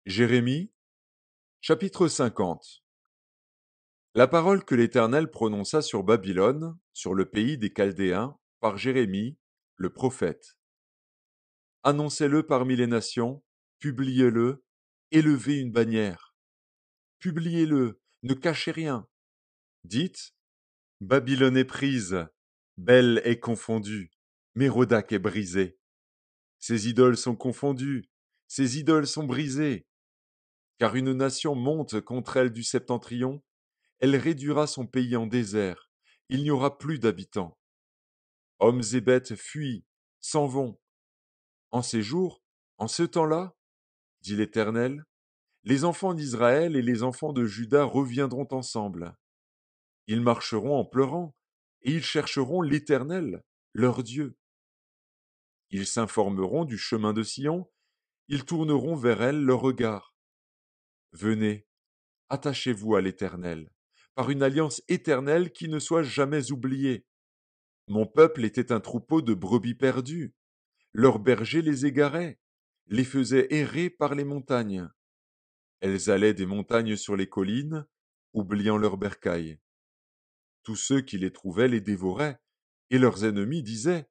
Jérémie, chapitre 50. La parole que l'Éternel prononça sur Babylone, sur le pays des Chaldéens, par Jérémie, le prophète. Annoncez-le parmi les nations, publiez-le, élevez une bannière. Publiez-le, ne cachez rien. Dites, Babylone est prise, Bel est confondue, Mérodach est brisé. Ses idoles sont confondues, ses idoles sont brisées. Car une nation monte contre elle du septentrion, elle réduira son pays en désert, il n'y aura plus d'habitants. Hommes et bêtes fuient, s'en vont. En ces jours, en ce temps-là, dit l'Éternel, les enfants d'Israël et les enfants de Juda reviendront ensemble. Ils marcheront en pleurant, et ils chercheront l'Éternel, leur Dieu. Ils s'informeront du chemin de Sion, ils tourneront vers elle leur regard. Venez, attachez-vous à l'Éternel, par une alliance éternelle qui ne soit jamais oubliée. Mon peuple était un troupeau de brebis perdues. Leurs bergers les égaraient, les faisaient errer par les montagnes. Elles allaient des montagnes sur les collines, oubliant leurs bercailles. Tous ceux qui les trouvaient les dévoraient, et leurs ennemis disaient,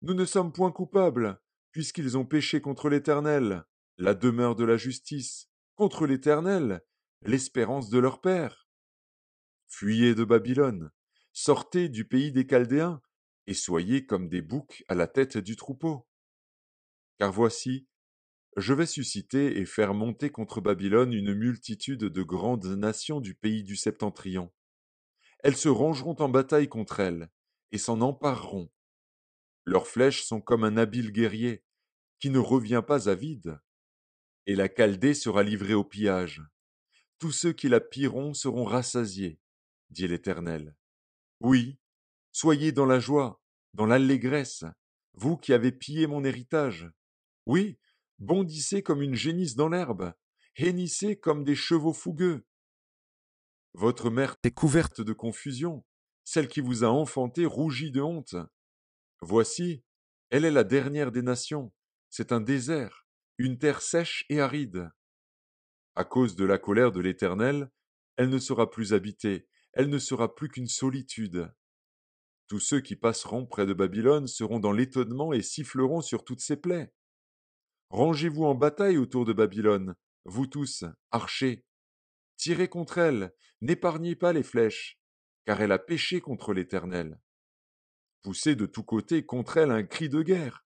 Nous ne sommes point coupables, puisqu'ils ont péché contre l'Éternel, la demeure de la justice, contre l'Éternel, l'espérance de leur père. Fuyez de Babylone, sortez du pays des Chaldéens, et soyez comme des boucs à la tête du troupeau. Car voici, je vais susciter et faire monter contre Babylone une multitude de grandes nations du pays du septentrion. Elles se rangeront en bataille contre elle, et s'en empareront. Leurs flèches sont comme un habile guerrier, qui ne revient pas à vide. Et la Chaldée sera livrée au pillage. Tous ceux qui la pilleront seront rassasiés, dit l'Éternel. Oui, soyez dans la joie, dans l'allégresse, vous qui avez pillé mon héritage. Oui, bondissez comme une génisse dans l'herbe, hennissez comme des chevaux fougueux. Votre mère est couverte de confusion, celle qui vous a enfanté rougit de honte. Voici, elle est la dernière des nations, c'est un désert, une terre sèche et aride. À cause de la colère de l'Éternel, elle ne sera plus habitée, elle ne sera plus qu'une solitude. Tous ceux qui passeront près de Babylone seront dans l'étonnement et siffleront sur toutes ses plaies. Rangez-vous en bataille autour de Babylone, vous tous, archers. Tirez contre elle, n'épargnez pas les flèches, car elle a péché contre l'Éternel. Poussez de tous côtés contre elle un cri de guerre.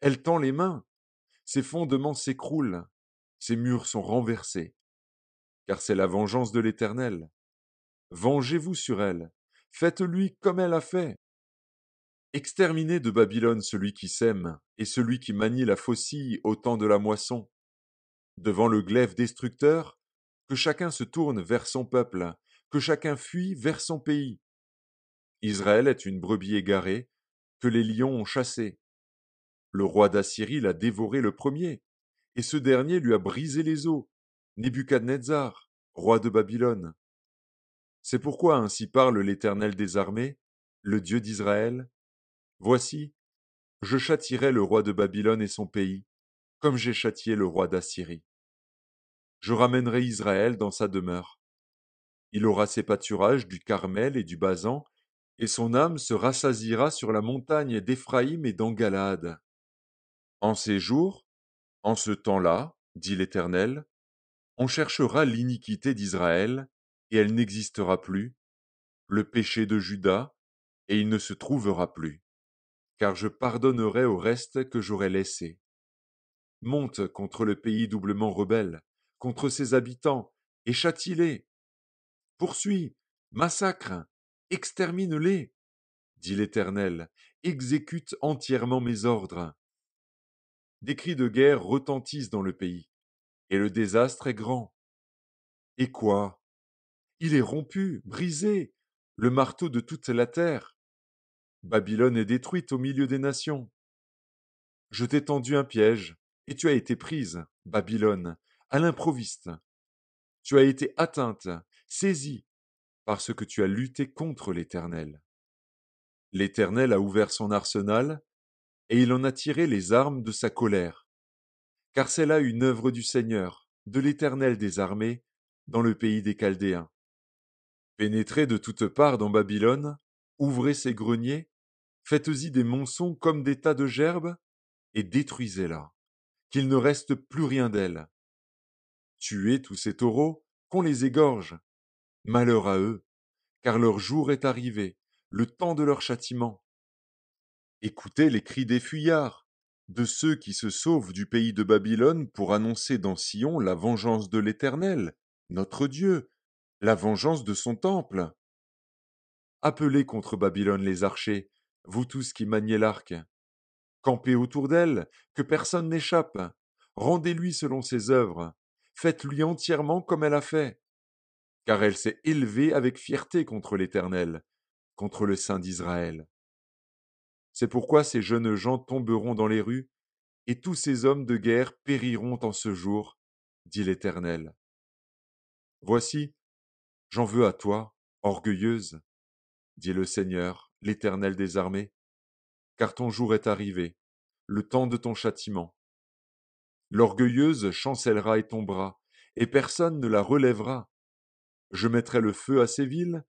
Elle tend les mains, ses fondements s'écroulent, ses murs sont renversés, car c'est la vengeance de l'Éternel. Vengez-vous sur elle, faites-lui comme elle a fait. Exterminez de Babylone celui qui sème et celui qui manie la faucille au temps de la moisson. Devant le glaive destructeur, que chacun se tourne vers son peuple, que chacun fuit vers son pays. Israël est une brebis égarée, que les lions ont chassée. Le roi d'Assyrie l'a dévoré le premier, et ce dernier lui a brisé les os, Nebuchadnezzar, roi de Babylone. C'est pourquoi ainsi parle l'Éternel des armées, le Dieu d'Israël. Voici, je châtierai le roi de Babylone et son pays, comme j'ai châtié le roi d'Assyrie. Je ramènerai Israël dans sa demeure. Il aura ses pâturages du Carmel et du Basan, et son âme se rassasiera sur la montagne d'Éphraïm et d'Engalade. En ces jours, en ce temps-là, dit l'Éternel, on cherchera l'iniquité d'Israël, et elle n'existera plus, le péché de Juda, et il ne se trouvera plus, car je pardonnerai au reste que j'aurai laissé. Monte contre le pays doublement rebelle, contre ses habitants, et châtie-les. Poursuis, massacre, extermine-les, dit l'Éternel, exécute entièrement mes ordres. Des cris de guerre retentissent dans le pays, et le désastre est grand. Et quoi? Il est rompu, brisé, le marteau de toute la terre. Babylone est détruite au milieu des nations. Je t'ai tendu un piège, et tu as été prise, Babylone, à l'improviste. Tu as été atteinte, saisie, parce que tu as lutté contre l'Éternel. L'Éternel a ouvert son arsenal, et il en a tiré les armes de sa colère. Car c'est là une œuvre du Seigneur, de l'Éternel des armées, dans le pays des Chaldéens. Pénétrez de toutes parts dans Babylone, ouvrez ses greniers, faites-y des monceaux comme des tas de gerbes, et détruisez-la, qu'il ne reste plus rien d'elle. Tuez tous ces taureaux, qu'on les égorge. Malheur à eux, car leur jour est arrivé, le temps de leur châtiment. Écoutez les cris des fuyards, de ceux qui se sauvent du pays de Babylone pour annoncer dans Sion la vengeance de l'Éternel, notre Dieu, la vengeance de son temple. Appelez contre Babylone les archers, vous tous qui maniez l'arc. Campez autour d'elle, que personne n'échappe. Rendez-lui selon ses œuvres. Faites-lui entièrement comme elle a fait. Car elle s'est élevée avec fierté contre l'Éternel, contre le Saint d'Israël. C'est pourquoi ces jeunes gens tomberont dans les rues, et tous ces hommes de guerre périront en ce jour, dit l'Éternel. Voici, j'en veux à toi, orgueilleuse, dit le Seigneur, l'Éternel des armées, car ton jour est arrivé, le temps de ton châtiment. L'orgueilleuse chancellera et tombera, et personne ne la relèvera. Je mettrai le feu à ces villes,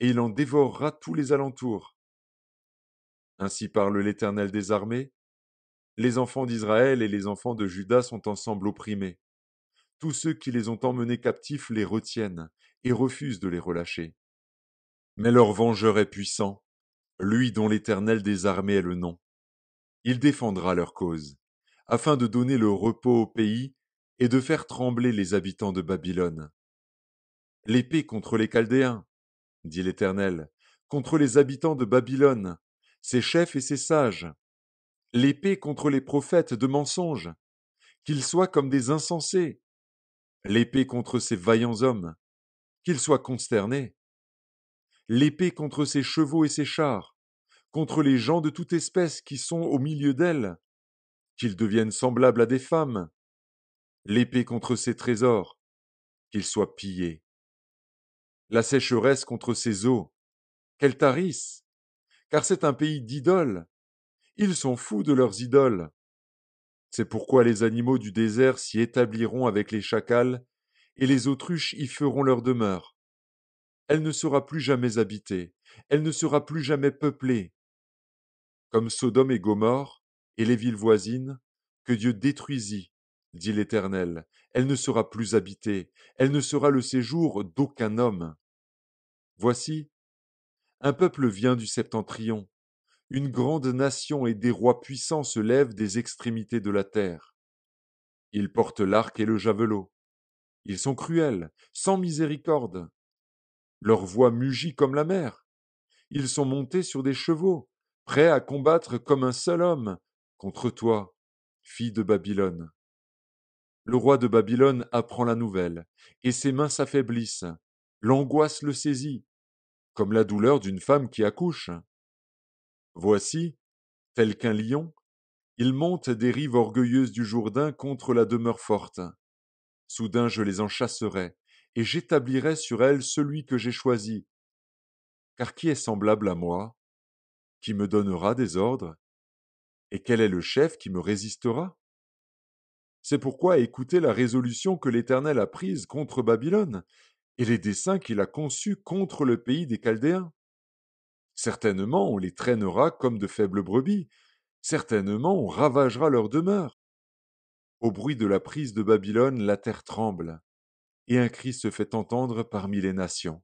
et il en dévorera tous les alentours. Ainsi parle l'Éternel des armées. Les enfants d'Israël et les enfants de Juda sont ensemble opprimés. Tous ceux qui les ont emmenés captifs les retiennent et refusent de les relâcher. Mais leur vengeur est puissant, lui dont l'Éternel des armées est le nom. Il défendra leur cause, afin de donner le repos au pays et de faire trembler les habitants de Babylone. L'épée contre les Chaldéens, dit l'Éternel, contre les habitants de Babylone, ses chefs et ses sages. L'épée contre les prophètes de mensonges, qu'ils soient comme des insensés. L'épée contre ces vaillants hommes, qu'ils soient consternés. L'épée contre ses chevaux et ses chars, contre les gens de toute espèce qui sont au milieu d'elle, qu'ils deviennent semblables à des femmes. L'épée contre ses trésors, qu'ils soient pillés. La sécheresse contre ses eaux, qu'elle tarisse, car c'est un pays d'idoles. Ils sont fous de leurs idoles. C'est pourquoi les animaux du désert s'y établiront avec les chacals, et les autruches y feront leur demeure. Elle ne sera plus jamais habitée, elle ne sera plus jamais peuplée. Comme Sodome et Gomorrhe, et les villes voisines, que Dieu détruisit, dit l'Éternel, elle ne sera plus habitée, elle ne sera le séjour d'aucun homme. Voici, un peuple vient du septentrion, une grande nation et des rois puissants se lèvent des extrémités de la terre. Ils portent l'arc et le javelot. Ils sont cruels, sans miséricorde. Leur voix mugit comme la mer. Ils sont montés sur des chevaux, prêts à combattre comme un seul homme contre toi, fille de Babylone. Le roi de Babylone apprend la nouvelle, et ses mains s'affaiblissent. L'angoisse le saisit, comme la douleur d'une femme qui accouche. Voici, tel qu'un lion, il monte des rives orgueilleuses du Jourdain contre la demeure forte. Soudain je les en chasserai, et j'établirai sur elles celui que j'ai choisi. Car qui est semblable à moi, qui me donnera des ordres? Et quel est le chef qui me résistera? C'est pourquoi écoutez la résolution que l'Éternel a prise contre Babylone, et les desseins qu'il a conçus contre le pays des Chaldéens. Certainement on les traînera comme de faibles brebis, certainement on ravagera leur demeure. Au bruit de la prise de Babylone, la terre tremble, et un cri se fait entendre parmi les nations.